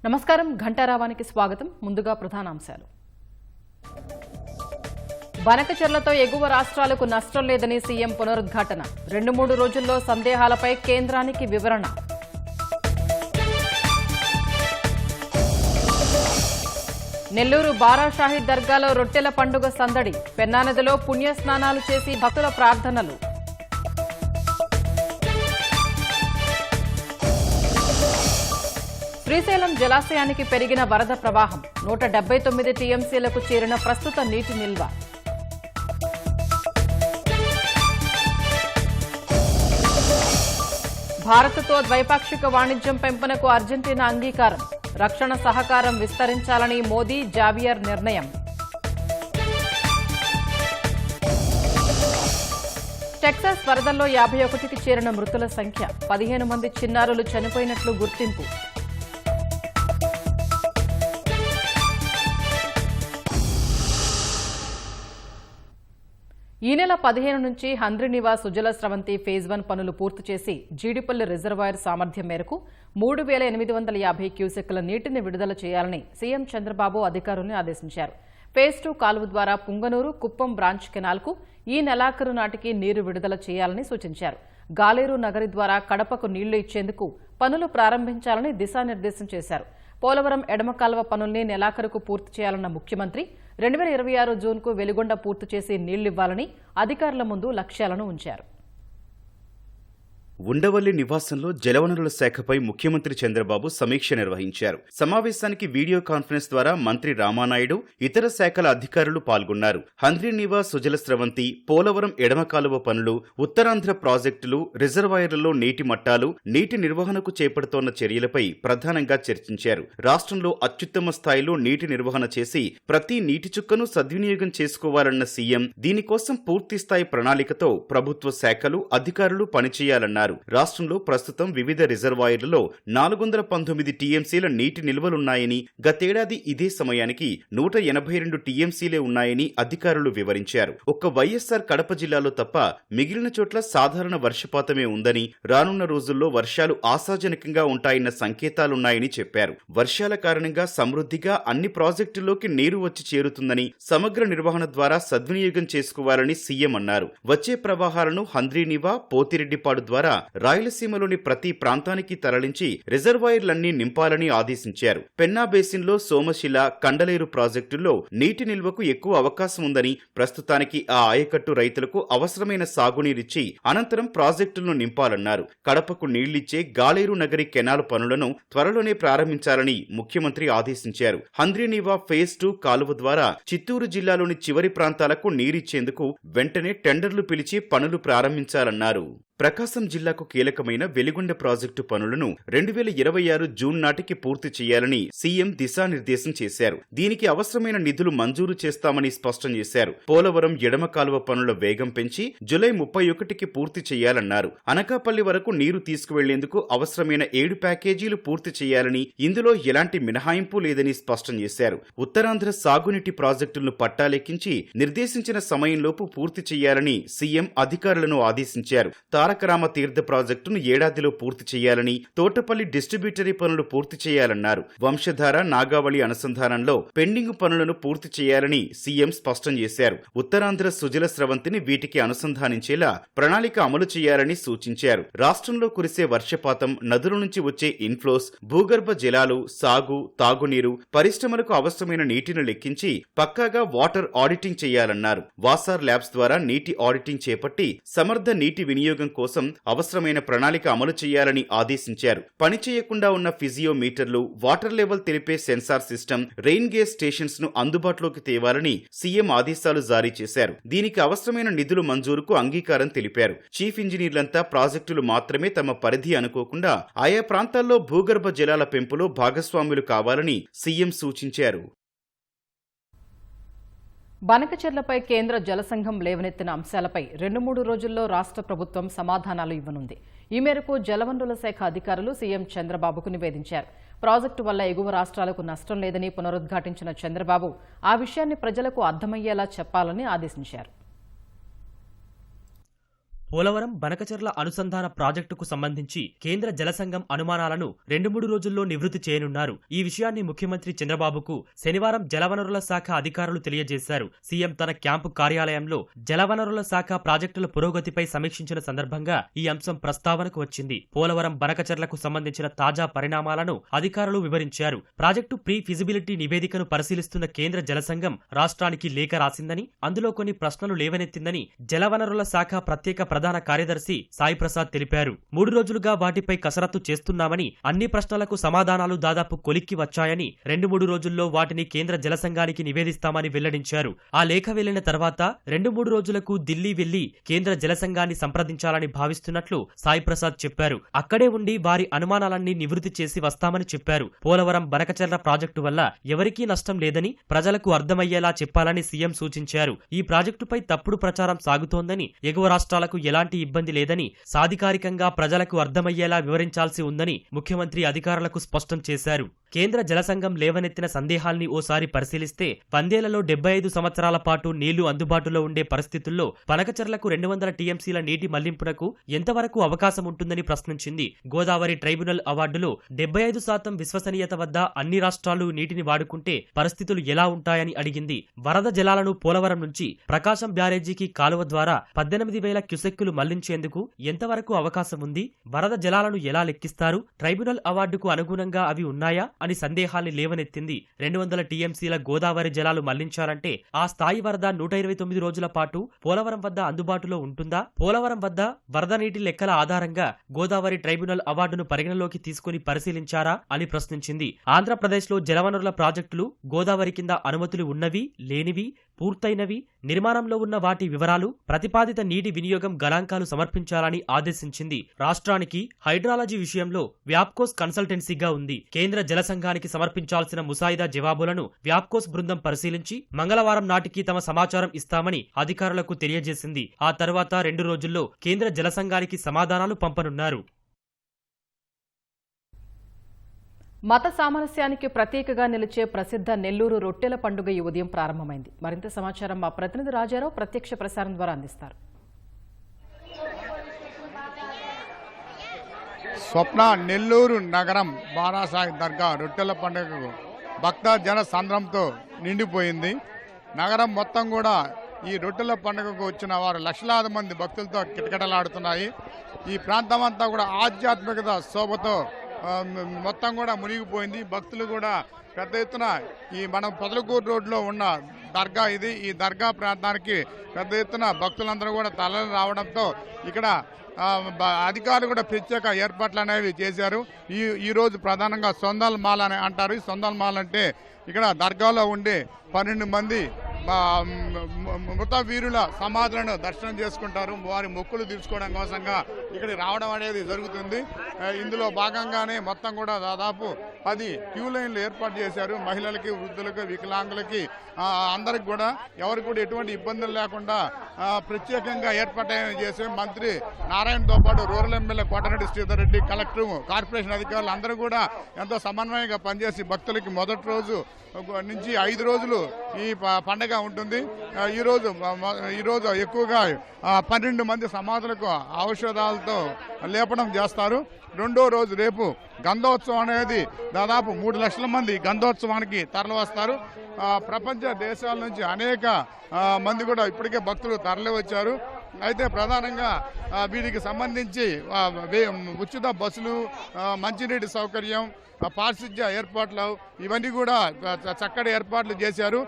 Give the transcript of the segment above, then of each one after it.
నమస్కారం ఘంటారావానికి స్వాగతం. ముందుగా ప్రధానాంశాలు. బనకచెర్లతో ఎగువ రాష్ట్రాలకు నష్టం లేదని సీఎం పునరుద్ఘాటన. 2-3 రోజుల్లో సందేహాలపై కేంద్రానికి వివరణ. నెల్లూరు బారా షాహీద్ దర్గాలో రొట్టెల పండుగ సందడి. పెన్నా నదిలో పుణ్యస్నానాలు చేసి భక్తుల ప్రార్థనలు. శ్రీశైలం జలాశయానికి పెరిగిన వరద ప్రవాహం. 179 టీఎంసీలకు చేరిన ప్రస్తుత నీటి నిల్వ. భారత్తో ద్వైపాక్షిక వాణిజ్యం పెంపునకు అర్జెంటీనా అంగీకారం. రక్షణ సహకారం విస్తరించాలని మోదీ జావియర్ నిర్ణయం. టెక్సాస్ వరదల్లో 51కి చేరిన మృతుల సంఖ్య. 15 మంది చిన్నారులు చనిపోయినట్లు గుర్తింపు. ఈ నెల 15 నుంచి హంద్రీనివాస్ సుజల స్రవంతి ఫేజ్ 1 పనులు పూర్తి చేసి జీడిపల్లి రిజర్వాయర్ సామర్థ్యం మేరకు 3850 క్యూసెక్కుల నీటిని విడుదల చేయాలని సీఎం చంద్రబాబు అధికారులను ఆదేశించారు. ఫేజ్ 2 కాలువ ద్వారా పుంగనూరు, కుప్పం బ్రాంచ్ కెనాల్కు ఈ నెలాఖరు నాటికి నీరు విడుదల చేయాలని సూచించారు. గాలేరు నగరి ద్వారా కడపకు నీళ్లు ఇచ్చేందుకు పనులు ప్రారంభించాలని దిశానిర్దేశం చేశారు. పోలవరం ఎడమ కాల్వ పనుల్ని నెలాఖరుకు పూర్తి చేయాలన్న ముఖ్యమంత్రి 2026 జూన్కు వెలుగొండ పూర్తి చేసి నీళ్లివ్వాలని అధికారుల ముందు లక్ష్యాలను ఉంచారు. ఉండవల్లి నివాసంలో జలవనరుల శాఖపై ముఖ్యమంత్రి చంద్రబాబు సమీక్ష నిర్వహించారు. సమావేశానికి వీడియో కాన్ఫరెన్స్ ద్వారా మంత్రి రామానాయుడు, ఇతర శాఖల అధికారులు పాల్గొన్నారు. హంద్రీనివాస్ సుజల స్రవంతి, పోలవరం ఎడమ కాలువ పనులు, ఉత్తరాంధ్ర ప్రాజెక్టులు, రిజర్వాయర్లలో నీటి మట్టాలు, నీటి నిర్వహణకు చేపడుతోన్న చర్యలపై ప్రధానంగా చర్చించారు. రాష్ట్రంలో అత్యుత్తమ స్థాయిలో నీటి నిర్వహణ చేసి ప్రతి నీటి చుక్కను సద్వినియోగం చేసుకోవాలన్న సీఎం దీనికోసం పూర్తిస్థాయి ప్రణాళికతో ప్రభుత్వ శాఖలు, అధికారులు పనిచేయాలన్నారు. రాష్ట్రంలో ప్రస్తుతం వివిధ రిజర్వాయర్లలో 419 టీఎంసీల నీటి నిల్వలున్నాయని, గతేడాది ఇదే సమయానికి 182 టీఎంసీలే ఉన్నాయని అధికారులు వివరించారు. ఒక్క వైఎస్సార్ కడప జిల్లాలో తప్ప మిగిలిన చోట్ల సాధారణ వర్షపాతమే ఉందని, రానున్న రోజుల్లో వర్షాలు ఆశాజనకంగా ఉంటాయన్న సంకేతాలున్నాయని చెప్పారు. వర్షాల కారణంగా సమృద్ధిగా అన్ని ప్రాజెక్టుల్లోకి నీరు వచ్చి చేరుతుందని, సమగ్ర నిర్వహణ ద్వారా సద్వినియోగం చేసుకోవాలని సీఎం అన్నారు. వచ్చే ప్రవాహాలను హంద్రీనివా, పోతిరెడ్డిపాడు ద్వారా రాయలసీమలోని ప్రతి ప్రాంతానికి తరలించి రిజర్వాయర్లన్నీ నింపాలని ఆదేశించారు. పెన్నా బేసిన్లో సోమశిల, కండలేరు ప్రాజెక్టుల్లో నీటి నిల్వకు ఎక్కువ అవకాశం ఉందని, ప్రస్తుతానికి ఆ ఆయకట్టు రైతులకు అవసరమైన సాగునీరిచ్చి అనంతరం ప్రాజెక్టులను నింపాలన్నారు. కడపకు నీళ్లిచ్చే గాలేరు నగరి కెనాల్ పనులను త్వరలోనే ప్రారంభించాలని ముఖ్యమంత్రి ఆదేశించారు. హంద్రీనివా ఫేజ్ 2 కాలువ ద్వారా చిత్తూరు జిల్లాలోని చివరి ప్రాంతాలకు నీరిచ్చేందుకు వెంటనే టెండర్లు పిలిచి పనులు ప్రారంభించాలన్నారు. ప్రకాశం జిల్లాకు కీలకమైన వెలిగొండ ప్రాజెక్టు పనులను 2026 జూన్ నాటికి పూర్తి చేయాలని సీఎం దిశానిర్దేశం చేశారు. దీనికి అవసరమైన నిధులు మంజూరు చేస్తామని స్పష్టం చేశారు. పోలవరం ఎడమ కాలువ పనుల వేగం పెంచి జూలై 31కి పూర్తి చేయాలన్నారు. అనకాపల్లి వరకు నీరు తీసుకువెళ్లేందుకు అవసరమైన 7 ప్యాకేజీలు పూర్తి చేయాలని, ఇందులో ఎలాంటి మినహాయింపు లేదని స్పష్టం చేశారు. ఉత్తరాంధ్ర సాగునీటి ప్రాజెక్టులను పట్టాలెక్కించి నిర్దేశించిన సమయంలోపు పూర్తి చేయాలని సీఎం అధికారులను ఆదేశించారు. తారకరామ తీర్థ ప్రాజెక్టును ఏడాదిలో పూర్తి చేయాలని, తోటపల్లి డిస్ట్రిబ్యూటరీ పనులు పూర్తి చేయాలన్నారు. వంశధార, నాగావళి అనుసంధానంలో పెండింగ్ పనులను పూర్తి చేయాలని సీఎం స్పష్టం చేశారు. ఉత్తరాంధ్ర సుజల స్రవంతిని వీటికి అనుసంధానించేలా ప్రణాళిక అమలు చేయాలని సూచించారు. రాష్ట్రంలో కురిసే వర్షపాతం, నదుల నుంచి వచ్చే ఇన్ఫ్లోస్, భూగర్భ జలాలు, సాగు, తాగునీరు, పరిశ్రమలకు అవసరమైన నీటిని లెక్కించి పక్కాగా వాటర్ ఆడిటింగ్ చేయాలన్నారు. వాసార్ ల్యాబ్స్ ద్వారా నీటి ఆడిటింగ్ చేపట్టి సమర్థ నీటి వినియోగం కోసం అవసరమైన ప్రణాళిక అమలు చేయాలని ఆదేశించారు. పనిచేయకుండా ఉన్న ఫిజియోమీటర్లు, వాటర్ లెవెల్ తెలిపే sensor system, rain gauge stations ను అందుబాటులోకి తేవాలని సీఎం ఆదేశాలు జారీ చేశారు. దీనికి అవసరమైన నిధులు మంజూరుకు అంగీకారం తెలిపారు. చీఫ్ ఇంజనీర్లంతా ప్రాజెక్టులు మాత్రమే తమ పరిధి అనుకోకుండా ఆయా ప్రాంతాల్లో భూగర్భ జలాల పెంపులో భాగస్వాములు కావాలని సీఎం సూచించారు. బనకచెర్లపై కేంద్ర జలసంఘం లేవనెత్తిన అంశాలపై 2-3 రోజుల్లో రాష్ట్ర ప్రభుత్వం సమాధానాలు ఇవ్వనుంది. ఈ మేరకు జలవనరుల శాఖ అధికారులు సీఎం చంద్రబాబుకు నివేదించారు. ప్రాజెక్టు వల్ల ఎగువ రాష్ట్రాలకు నష్టం లేదని పునరుద్ఘాటించిన చంద్రబాబు ఆ విషయాన్ని ప్రజలకు అర్థమయ్యేలా చెప్పాలని ఆదేశించారు. పోలవరం బనకచెర్ల అనుసంధాన ప్రాజెక్టుకు సంబంధించి కేంద్ర జలసంఘం అనుమానాలను 2-3 రోజుల్లో నివృత్తి చేయనున్నారు. ఈ విషయాన్ని ముఖ్యమంత్రి చంద్రబాబుకు శనివారం జలవనరుల శాఖ అధికారులు తెలియజేశారు. సీఎం తన క్యాంపు కార్యాలయంలో జలవనరుల శాఖ ప్రాజెక్టుల పురోగతిపై సమీక్షించిన సందర్భంగా ఈ అంశం ప్రస్తావనకు వచ్చింది. పోలవరం బనకచెర్లకు సంబంధించిన తాజా పరిణామాలను అధికారులు వివరించారు. ప్రాజెక్టు ప్రీ ఫిజిబిలిటీ నివేదికను పరిశీలిస్తున్న కేంద్ర జలసంఘం రాష్ట్రానికి లేఖ రాసిందని, అందులో కొన్ని ప్రశ్నలు లేవనెత్తిందని జలవనరుల శాఖ ప్రత్యేక ప్రధాన కార్యదర్శి సాయి ప్రసాద్ తెలిపారు. 3 రోజులుగా వాటిపై కసరత్తు చేస్తున్నామని, అన్ని ప్రశ్నలకు సమాధానాలు దాదాపు కొలిక్కి వచ్చాయని, 2-3 రోజుల్లో వాటిని కేంద్ర జలసంఘానికి నివేదిస్తామని వెల్లడించారు. ఆ లేఖ వెళ్లిన తర్వాత 2-3 రోజులకు ఢిల్లీ వెళ్లి కేంద్ర జలసంఘాన్ని సంప్రదించాలని భావిస్తున్నట్లు సాయి ప్రసాద్ చెప్పారు. అక్కడే ఉండి వారి అనుమానాలన్నీ నివృత్తి చేసి వస్తామని చెప్పారు. పోలవరం బనకచెర్ల ప్రాజెక్టు వల్ల ఎవరికీ నష్టం లేదని ప్రజలకు అర్థమయ్యేలా చెప్పాలని సీఎం సూచించారు. ఈ ప్రాజెక్టుపై తప్పుడు ప్రచారం సాగుతోందని, ఎగువ రాష్ట్రాలకు ఎలాంటి ఇబ్బంది లేదని, సాధికారికంగా ప్రజలకు అర్థమయ్యేలా వివరించాల్సి ఉందని ముఖ్యమంత్రి అధికారులకు స్పష్టం చేశారు. కేంద్ర జలసంఘం లేవనెత్తిన సందేహాల్ని ఓసారి పరిశీలిస్తే 100 సంవత్సరాల పాటు నీళ్లు అందుబాటులో ఉండే పరిస్థితుల్లో బనకచెర్లకు 200 టీఎంసీల నీటి మళ్లింపునకు ఎంతవరకు అవకాశం ఉంటుందని ప్రశ్నించింది. గోదావరి ట్రైబ్యునల్ అవార్డులో 75% విశ్వసనీయత వద్ద అన్ని రాష్ట్రాలు నీటిని వాడుకుంటే పరిస్థితులు ఎలా ఉంటాయని అడిగింది. వరద జలాలను పోలవరం నుంచి ప్రకాశం బ్యారేజీకి కాలువ ద్వారా 18,000 క్యూసెక్కులు మళ్లించేందుకు ఎంతవరకు అవకాశం ఉంది? వరద జలాలను ఎలా లెక్కిస్తారు? ట్రైబ్యునల్ అవార్డుకు అనుగుణంగా అవి ఉన్నాయా అని సందేహాల్ని లేవనెత్తింది. 200 టీఎంసీల గోదావరి జలాలు మళ్లించాలంటే ఆ స్థాయి వరద 129 రోజుల పాటు పోలవరం వద్ద అందుబాటులో ఉంటుందా? పోలవరం వద్ద వరద నీటి లెక్కల ఆధారంగా గోదావరి ట్రైబ్యునల్ అవార్డును పరిగణలోకి తీసుకుని పరిశీలించారా అని ప్రశ్నించింది. ఆంధ్రప్రదేశ్లో జలవనరుల ప్రాజెక్టులు గోదావరి కింద అనుమతులు ఉన్నవి, లేనివి, పూర్తయినవి, నిర్మాణంలో ఉన్న వాటి వివరాలు, ప్రతిపాదిత నీటి వినియోగం గణాంకాలు సమర్పించాలని ఆదేశించింది. రాష్ట్రానికి హైడ్రాలజీ విషయంలో వ్యాప్కోస్ కన్సల్టెన్సీగా ఉంది. కేంద్ర జలసంఘానికి సమర్పించాల్సిన ముసాయిదా జవాబులను వ్యాప్కోస్ బృందం పరిశీలించి మంగళవారం నాటికి తమ సమాచారం ఇస్తామని అధికారులకు తెలియజేసింది. ఆ తర్వాత 2 రోజుల్లో కేంద్ర జలసంఘానికి సమాధానాలు పంపనున్నారు. మత సామరస్యానికి ప్రతీకగా నిలిచే ప్రసిద్ధ నెల్లూరు రొట్టెల పండుగ ఈ ఉదయం ప్రారంభమైంది. మరింత సమాచారం మా ప్రతినిధి రాజారావు ప్రత్యక్ష ప్రసారం ద్వారా అందిస్తారు. స్వప్న నెల్లూరు నగరం బారాసాయి దర్గా రొట్టెల పండుగకు భక్త జన సంద్రంతో నిండిపోయింది. నగరం మొత్తం కూడా ఈ రొట్టెల పండుగకు వచ్చిన వారు లక్షలాది మంది భక్తులతో కిటకిటలాడుతున్నాయి. ఈ ప్రాంతం అంతా కూడా ఆధ్యాత్మికత శోభతో మొత్తం కూడా మునిగిపోయింది. భక్తులు కూడా పెద్ద ఎత్తున ఈ మనం పొదలకూరు రోడ్లో ఉన్న దర్గా ఇది. ఈ దర్గా ప్రాంతానికి పెద్ద ఎత్తున భక్తులందరూ కూడా తరలి రావడంతో ఇక్కడ అధికారులు కూడా ప్రత్యేక ఏర్పాట్లు అనేవి చేశారు. ఈరోజు ప్రధానంగా సొందల్ మాల్ అని అంటారు. ఈ సొందల్ మాల్ అంటే ఇక్కడ దర్గాలో ఉండే 12 మంది మృత వీరుల సమాధులను దర్శనం చేసుకుంటారు. వారి మొక్కులు తీర్చుకోవడం కోసంగా ఇక్కడికి రావడం అనేది జరుగుతుంది. ఇందులో భాగంగానే మొత్తం కూడా దాదాపు 10 క్యూ లైన్లు ఏర్పాటు చేశారు. మహిళలకి, వృద్ధులకు, వికలాంగులకి అందరికి కూడా ఎవరికి కూడా ఎటువంటి ఇబ్బందులు లేకుండా ప్రత్యేకంగా ఏర్పాటు చేసే మంత్రి నారాయణతో పాటు rural MLA Kota Reddy Sridhar Reddy, collector, corporation అధికారులు అందరూ కూడా ఎంతో సమన్వయంగా పనిచేసి భక్తులకి మొదటి రోజు నుంచి 5 రోజులు ఈ పండగ ఉంటుంది. ఈరోజు ఎక్కువగా 12 మంది సమాధులకు ఔషధాలతో లేపనం చేస్తారు. రెండో రోజు రేపు గంధోత్సవం అనేది దాదాపు 3 లక్షల మంది గంధోత్సవానికి తరలి వస్తారు. ప్రపంచ దేశాల నుంచి అనేక మంది కూడా ఇప్పటికే భక్తులు తరలి వచ్చారు. అయితే ప్రధానంగా వీటికి సంబంధించి ఉచిత బస్సులు, మంచినీటి సౌకర్యం, పారిశుధ్య ఏర్పాట్లు ఇవన్నీ కూడా చక్కటి ఏర్పాట్లు చేశారు.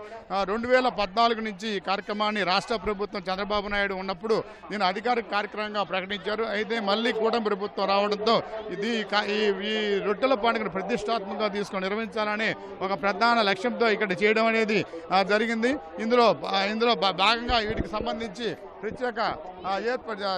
2014 నుంచి ఈ కార్యక్రమాన్ని రాష్ట్ర ప్రభుత్వం చంద్రబాబు నాయుడు ఉన్నప్పుడు దీని అధికారిక కార్యక్రమంగా ప్రకటించారు. అయితే మళ్ళీ కూటమి ప్రభుత్వం రావడంతో ఈ రొట్టెల పండుగను ప్రతిష్టాత్మకంగా తీసుకొని నిర్వహించాలని ఒక ప్రధాన లక్ష్యంతో ఇక్కడ చేయడం అనేది జరిగింది. ఇందులో భాగంగా వీటికి సంబంధించి ప్రత్యేక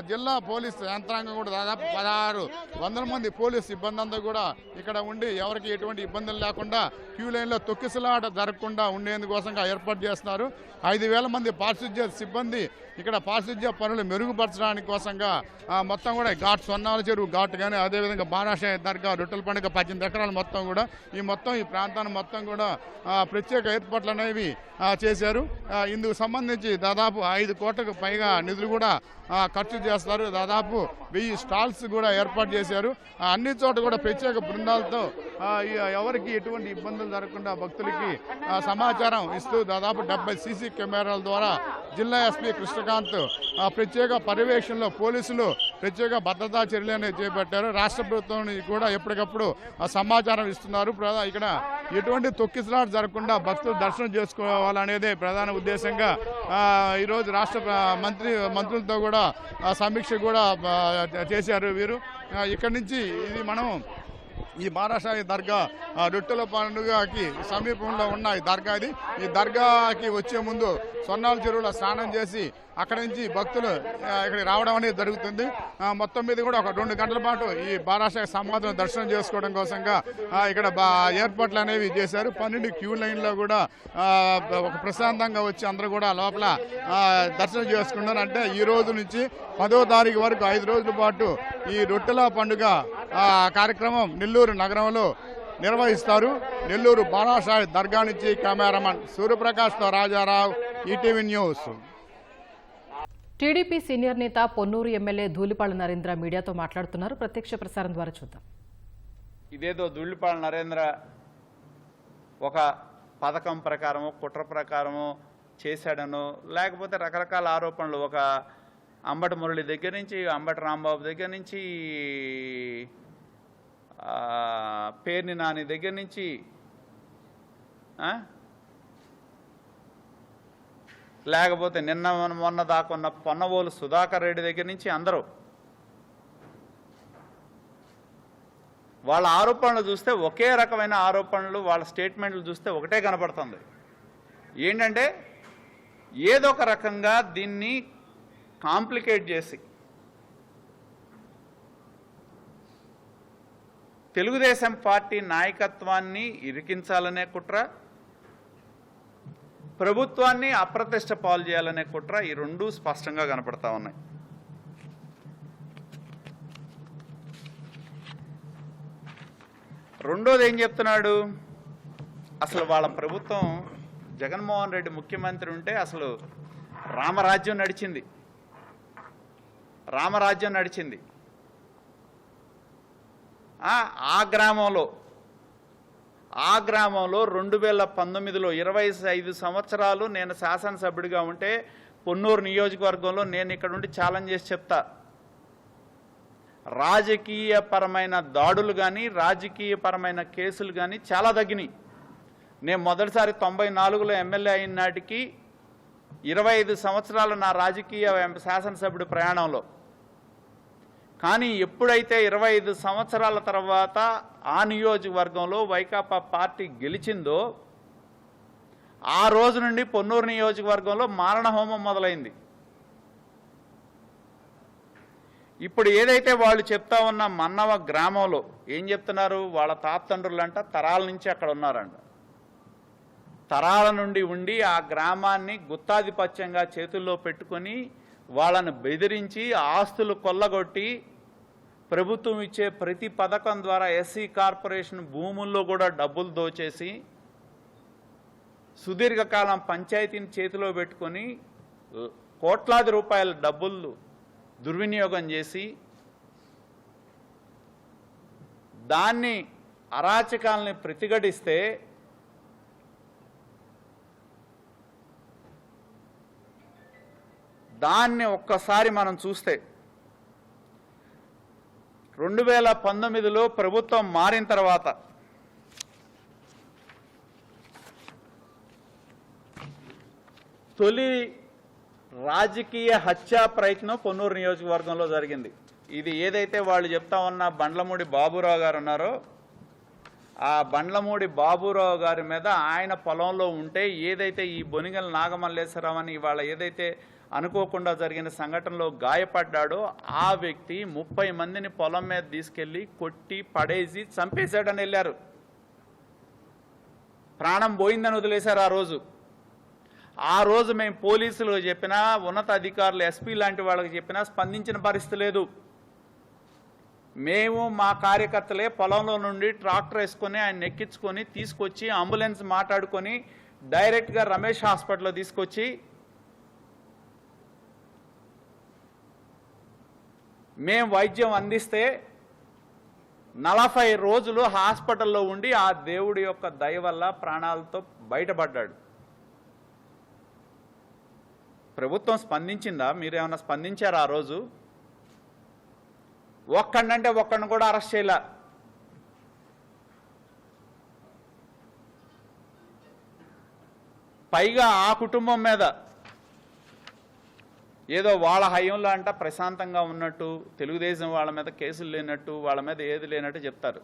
జిల్లా పోలీసు యంత్రాంగం కూడా దాదాపు 1600 మంది పోలీసు సిబ్బంది అంతా కూడా ఇక్కడ ఉండి ఎవరికి ఎటువంటి ఇబ్బందులు లేకుండా క్యూ లైన్లో తొక్కిసలాట జరగకుండా ఉండేందుకోసంగా ఏర్పాటు చేస్తున్నారు. 5,000 మంది పారిశుధ్య సిబ్బంది ఇక్కడ పారిశుధ్య పనులు మెరుగుపరచడానికి కోసంగా మొత్తం కూడా ఘాట్ సొన్నాల చెరువు ఘాట్ కానీ అదేవిధంగా బారాషాయి దర్గా రొట్టెల పండుగ 18 ఎకరాలు మొత్తం కూడా ఈ ప్రాంతాన్ని మొత్తం కూడా ప్రత్యేక ఏర్పాట్లు అనేవి చేశారు. ఇందుకు సంబంధించి దాదాపు 5 కోట్లకు పైగా నిధులు కూడా ఖర్చు చేస్తారు. దాదాపు 1000 స్టాల్స్ కూడా ఏర్పాటు చేశారు. అన్ని చోట కూడా ప్రత్యేక బృందాలతో ఎవరికి ఎటువంటి ఇబ్బందులు జరగకుండా భక్తులకి సమాచారం ఇస్తూ దాదాపు 70 సీసీ కెమెరాల ద్వారా జిల్లా ఎస్పీ కృష్ణకాంత్ ప్రత్యేక పర్యవేక్షణలో పోలీసులు ప్రత్యేక భద్రతా చర్యలు అనేవి చేపట్టారు. రాష్ట్ర ప్రభుత్వం నుంచి కూడా ఎప్పటికప్పుడు సమాచారం ఇస్తున్నారు. ఇక్కడ ఎటువంటి తొక్కిసలాట జరగకుండా భక్తులు దర్శనం చేసుకోవాలనేదే ప్రధాన ఉద్దేశంగా ఈరోజు రాష్ట్ర మంత్రులతో కూడా సమీక్ష కూడా చేశారు వీరు. ఇక్కడి నుంచి ఇది మనం ఈ బారాషాయి దర్గా రొట్టెల పండుగకి సమీపంలో ఉన్న ఈ దర్గా ఈ దర్గాకి వచ్చే ముందు సొన్నాల చెరువులో స్నానం చేసి అక్కడి నుంచి భక్తులు ఇక్కడికి రావడం అనేది జరుగుతుంది. మొత్తం మీద కూడా ఒక 2 గంటల పాటు ఈ బారాషాయి సమాధిని దర్శనం చేసుకోవడం కోసంగా ఇక్కడ ఏర్పాట్లు అనేవి చేశారు. 12 క్యూ లైన్లో కూడా ఒక ప్రశాంతంగా వచ్చి అందరూ కూడా లోపల దర్శనం చేసుకున్నారు. అంటే ఈ రోజు నుంచి 10వ తారీఖు వరకు 5 రోజుల పాటు ఈ రొట్టెల పండుగ కార్యక్రమం నెల్లూరు నగరంలో నిర్వహిస్తారు. నెల్లూరు బారాషాయి దర్గా నుంచి కెమెరామన్ సూర్యప్రకాష్తో Rajarao, ETV news. TDP senior నేత పొన్నూరు ఎమ్మెల్యే ధూళిపాళ్ల నరేంద్ర మీడియాతో మాట్లాడుతున్నారు. ప్రత్యక్ష ప్రసారం ద్వారా చూద్దాం. ఇదేదో ధూళిపాళ్ల నరేంద్ర ఒక పథకం ప్రకారము కుట్ర ప్రకారము చేశాడనో లేకపోతే రకరకాల ఆరోపణలు ఒక అంబటి మురళి దగ్గర నుంచి అంబటి రాంబాబు దగ్గర నుంచి పేర్ని నాని దగ్గర నుంచి లేకపోతే నిన్న మొన్న దాకున్న పొన్నవోలు సుధాకర్ రెడ్డి దగ్గర నుంచి అందరూ వాళ్ళ ఆరోపణలు చూస్తే ఒకే రకమైన ఆరోపణలు, వాళ్ళ స్టేట్మెంట్లు చూస్తే ఒకటే కనపడుతుంది. ఏంటంటే ఏదో ఒక రకంగా దీన్ని కాంప్లికేట్ చేసి తెలుగుదేశం పార్టీ నాయకత్వాన్ని ఇరికించాలనే కుట్ర, ప్రభుత్వాన్ని అప్రతిష్ట పాలు చేయాలనే కుట్ర, ఈ రెండూ స్పష్టంగా కనపడతా ఉన్నాయి. రెండోది ఏం చెప్తున్నాడు, అసలు వాళ్ళ ప్రభుత్వం జగన్మోహన్ రెడ్డి ముఖ్యమంత్రి ఉంటే అసలు రామరాజ్యం నడిచింది. ఆ గ్రామంలో 2019లో 25 సంవత్సరాలు నేను శాసనసభ్యుడిగా ఉంటే పొన్నూరు నియోజకవర్గంలో నేను ఇక్కడ ఉండి ఛాలెంజ్ చేసి చెప్తా, రాజకీయపరమైన దాడులు కానీ రాజకీయపరమైన కేసులు కానీ చాలా తగ్గినాయి. నేను మొదటిసారి 94లో ఎమ్మెల్యే అయిన నాటికి 25 సంవత్సరాలు నా రాజకీయ శాసనసభ్యుడి ప్రయాణంలో. కానీ ఎప్పుడైతే 25 సంవత్సరాల తర్వాత ఆ నియోజకవర్గంలో వైకాపా పార్టీ గెలిచిందో ఆ రోజు నుండి పొన్నూరు నియోజకవర్గంలో మారణహోమం మొదలైంది. ఇప్పుడు ఏదైతే వాళ్ళు చెప్తా ఉన్న మన్నవ గ్రామంలో ఏం చెప్తున్నారు, వాళ్ళ తాతండ్రులంట తరాల నుంచి అక్కడ ఉన్నారంట. తరాల నుండి ఉండి ఆ గ్రామాన్ని గుత్తాధిపత్యంగా చేతుల్లో పెట్టుకొని వాళ్ళను బెదిరించి ఆస్తులు కొల్లగొట్టి ప్రభుత్వం ఇచ్చే ప్రతి పథకం ద్వారా ఎస్సీ కార్పొరేషన్ భూముల్లో కూడా డబ్బులు దోచేసి సుదీర్ఘకాలం పంచాయతీని చేతిలో పెట్టుకొని కోట్లాది రూపాయల డబ్బులు దుర్వినియోగం చేసి దాన్ని అరాచకాలని ప్రతిఘటిస్తే దాన్ని ఒక్కసారి మనం చూస్తే 2019లో ప్రభుత్వం మారిన తర్వాత తొలి రాజకీయ హత్యా ప్రయత్నం పొన్నూరు నియోజకవర్గంలో జరిగింది. ఇది ఏదైతే వాళ్ళు చెప్తా ఉన్న బండ్లమూడి బాబురావు గారు ఉన్నారో ఆ బండ్లమూడి బాబురావు గారి మీద ఆయన పొలంలో ఉంటే ఏదైతే ఈ బొనిగల నాగమల్లేశ్వరరావు అని ఇవాళ ఏదైతే అనుకోకుండా జరిగిన సంఘటనలో గాయపడ్డాడో ఆ వ్యక్తి 30 మందిని పొలం మీద తీసుకెళ్లి కొట్టి పడేసి చంపేశాడని వెళ్ళారు. ప్రాణం పోయిందని వదిలేశారు ఆ రోజు మేము పోలీసులు చెప్పినా, ఉన్నత అధికారులు ఎస్పీ లాంటి వాళ్ళకి చెప్పినా స్పందించిన పరిస్థితి లేదు. మేము మా కార్యకర్తలే పొలంలో నుండి ట్రాక్టర్ వేసుకొని ఆయన ఎక్కించుకొని తీసుకొచ్చి అంబులెన్స్ మాట్లాడుకొని డైరెక్ట్గా రమేష్ హాస్పిటల్లో తీసుకొచ్చి మేము వైద్యం అందిస్తే 40 రోజులు హాస్పిటల్లో ఉండి ఆ దేవుడి యొక్క దయ వల్ల ప్రాణాలతో బయటపడ్డాడు. ప్రభుత్వం స్పందించిందా? మీరేమన్నా స్పందించారా? ఆ రోజు ఒక్కడినంటే ఒక్కడిని కూడా అరెస్ట్ చేయలే. పైగా ఆ కుటుంబం మీద ఏదో వాళ్ళ హయంలో అంట ప్రశాంతంగా ఉన్నట్టు, తెలుగుదేశం వాళ్ళ మీద కేసులు లేనట్టు, వాళ్ళ మీద ఏది లేనట్టు చెప్తారు.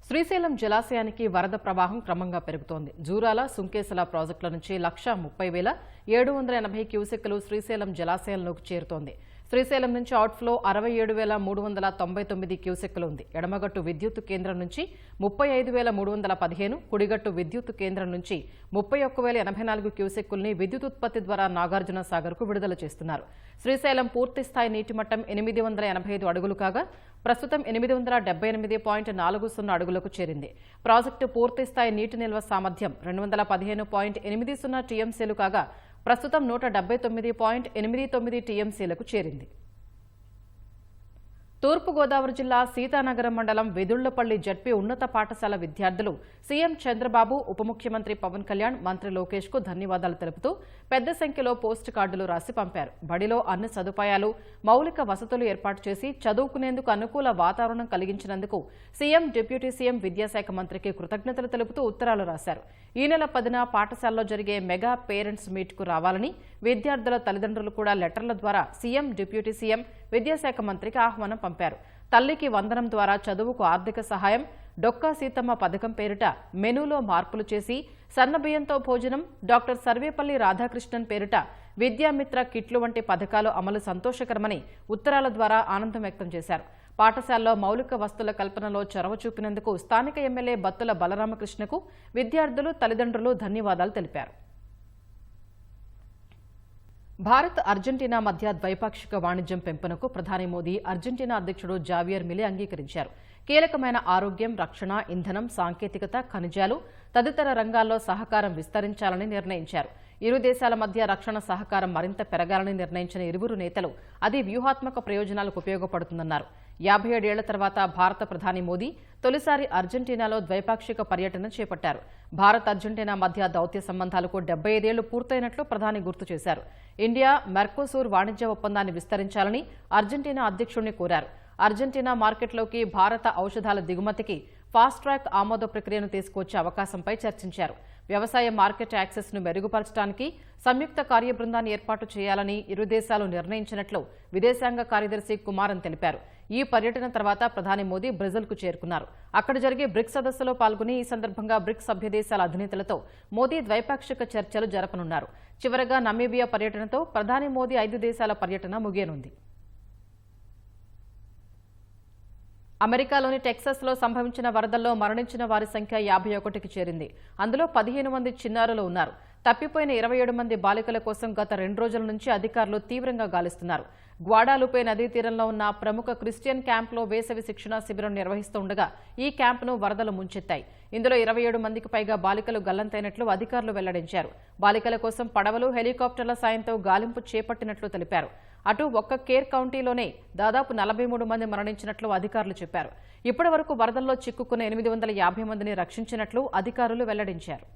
శ్రీశైలం జలాశయానికి వరద ప్రవాహం క్రమంగా పెరుగుతోంది. జూరాల, సుంకేసల ప్రాజెక్టుల నుంచి 1,30,780 క్యూసెక్కులు శ్రీశైలం జలాశయంలోకి చేరుతోంది. శ్రీశైలం నుంచి అవుట్ఫ్లో 67,399 క్యూసెక్కులు ఉంది. ఎడమగట్టు విద్యుత్ కేంద్రం నుంచి 35,315, కుడిగట్టు విద్యుత్ కేంద్రం నుంచి 31,084 క్యూసెక్కుల్ని విద్యుత్ ఉత్పత్తి ద్వారా నాగార్జున సాగర్కు విడుదల చేస్తున్నారు. శ్రీశైలం పూర్తిస్థాయి నీటిమట్టం 885 అడుగులు కాగా ప్రస్తుతం 878.40 అడుగులకు చేరింది. ప్రాజెక్టు పూర్తిస్థాయి నీటి నిల్వ సామర్థ్యం 215.80 టీఎంసీలు కాగా ప్రస్తుతం 179.89 టీఎంసీలకు చేరింది. తూర్పుగోదావరి జిల్లా సీతానగరం మండలం వెదుళ్లపల్లి జడ్పీ ఉన్నత పాఠశాల విద్యార్థులు సీఎం చంద్రబాబు, ఉప ముఖ్యమంత్రి పవన్ కళ్యాణ్, మంత్రి లోకేష్ కు ధన్యవాదాలు తెలుపుతూ పెద్ద సంఖ్యలో పోస్ట్ కార్డులు రాసి పంపారు. బడిలో అన్ని సదుపాయాలు, మౌలిక వసతులు ఏర్పాటు చేసి చదువుకునేందుకు అనుకూల వాతావరణం కలిగించినందుకు సీఎం, డిప్యూటీ సీఎం, విద్యాశాఖ మంత్రికి కృతజ్ఞతలు తెలుపుతూ ఉత్తరాలు రాశారు. ఈ నెల 10న పాఠశాలలో జరిగే మెగా పేరెంట్స్ మీట్ కు రావాలని విద్యార్థుల తల్లిదండ్రులు కూడా లెటర్ల ద్వారా సీఎం, డిప్యూటీ సీఎం, విద్యాశాఖ మంత్రికి ఆహ్వానం పంపారు. తల్లికి వందనం ద్వారా చదువుకు ఆర్థిక సహాయం, డొక్కా సీతమ్మ పథకం పేరిట మెనూలో మార్పులు చేసి సన్నబియ్యంతో భోజనం, డాక్టర్ సర్వేపల్లి రాధాకృష్ణన్ పేరిట విద్యామిత్ర కిట్లు వంటి పథకాలు అమలు సంతోషకరమని ఉత్తరాల ద్వారా ఆనందం వ్యక్తం చేశారు. పాఠశాలలో మౌలిక వస్తువుల కల్పనలో చొరవ చూపినందుకు స్థానిక ఎమ్మెల్యే బత్తుల బలరామకృష్ణకు విద్యార్థులు, తల్లిదండ్రులు ధన్యవాదాలు తెలిపారు. భారత్, అర్జెంటీనా మధ్య ద్వైపాక్షిక వాణిజ్యం పెంపునకు ప్రధాని మోదీ అర్జెంటీనా అధ్యక్షుడు జావియర్ మిలే అంగీకరించారు. కీలకమైన ఆరోగ్యం, రక్షణ, ఇంధనం, సాంకేతికత, ఖనిజాలు తదితర రంగాల్లో సహకారం విస్తరించాలని నిర్ణయించారు. ఇరు దేశాల మధ్య రక్షణ సహకారం మరింత పెరగాలని నిర్ణయించిన ఇరువురు నేతలు అది వ్యూహాత్మక ప్రయోజనాలకు ఉపయోగపడుతుందన్నారు. 57 ఏళ్ల తర్వాత భారత ప్రధాని మోదీ తొలిసారి అర్జెంటీనాలో ద్వైపాక్షిక పర్యటన చేపట్టారు. భారత్, అర్జెంటీనా మధ్య దౌత్య సంబంధాలకు 75 ఏళ్లు పూర్తయినట్లు ప్రధాని గుర్తు చేశారు. ఇండియా, మెర్కోసూర్ వాణిజ్య ఒప్పందాన్ని విస్తరించాలని అర్జెంటీనా అధ్యక్షుడిని కోరారు. అర్జెంటీనా మార్కెట్లోకి భారత ఔషధాల దిగుమతికి ఫాస్ట్ ట్రాక్ ఆమోద ప్రక్రియను తీసుకొచ్చే అవకాశంపై చర్చించారు. వ్యవసాయ మార్కెట్ యాక్సెస్ ను మెరుగుపరచడానికి సంయుక్త కార్యబృందాన్ని ఏర్పాటు చేయాలని ఇరు దేశాలు నిర్ణయించినట్లు విదేశాంగ కార్యదర్శి కుమారన్ తెలిపారు. ఈ పర్యటన తర్వాత ప్రధాని మోదీ బ్రెజిల్కు చేరుకున్నారు. అక్కడ జరిగే బ్రిక్స్ సదస్సులో పాల్గొని ఈ సందర్భంగా బ్రిక్స్ సభ్య దేశాల అధినేతలతో మోదీ ద్వైపాక్షిక చర్చలు జరపనున్నారు. చివరగా నమీబియా పర్యటనతో ప్రధాని మోదీ 5 దేశాల పర్యటన ముగియనుంది. అమెరికాలోని టెక్సాస్లో సంభవించిన వరదల్లో మరణించిన వారి సంఖ్య 51కి చేరింది. అందులో 15 మంది చిన్నారులు ఉన్నారు. తప్పిపోయిన 27 మంది బాలికల కోసం గత 2 రోజుల నుంచి అధికారులు తీవ్రంగా గాలిస్తున్నారు. గ్వాడాలుపే నదీ తీరంలో ఉన్న ప్రముఖ క్రిస్టియన్ క్యాంప్లో వేసవి శిక్షణా శిబిరం నిర్వహిస్తుండగా ఈ క్యాంపును వరదలు ముంచెత్తాయి. ఇందులో 27 మందికి పైగా బాలికలు గల్లంతైనట్లు అధికారులు వెల్లడించారు. బాలికల కోసం పడవలు, హెలికాప్టర్ల సాయంతో గాలింపు చేపట్టినట్లు తెలిపారు. అటు ఒక్క కేర్ కౌంటీలోనే దాదాపు 43 మంది మరణించినట్లు అధికారులు చెప్పారు. ఇప్పటి వరకు వరదల్లో చిక్కుకున్న 850 మందిని రక్షించినట్లు అధికారులు వెల్లడించారు.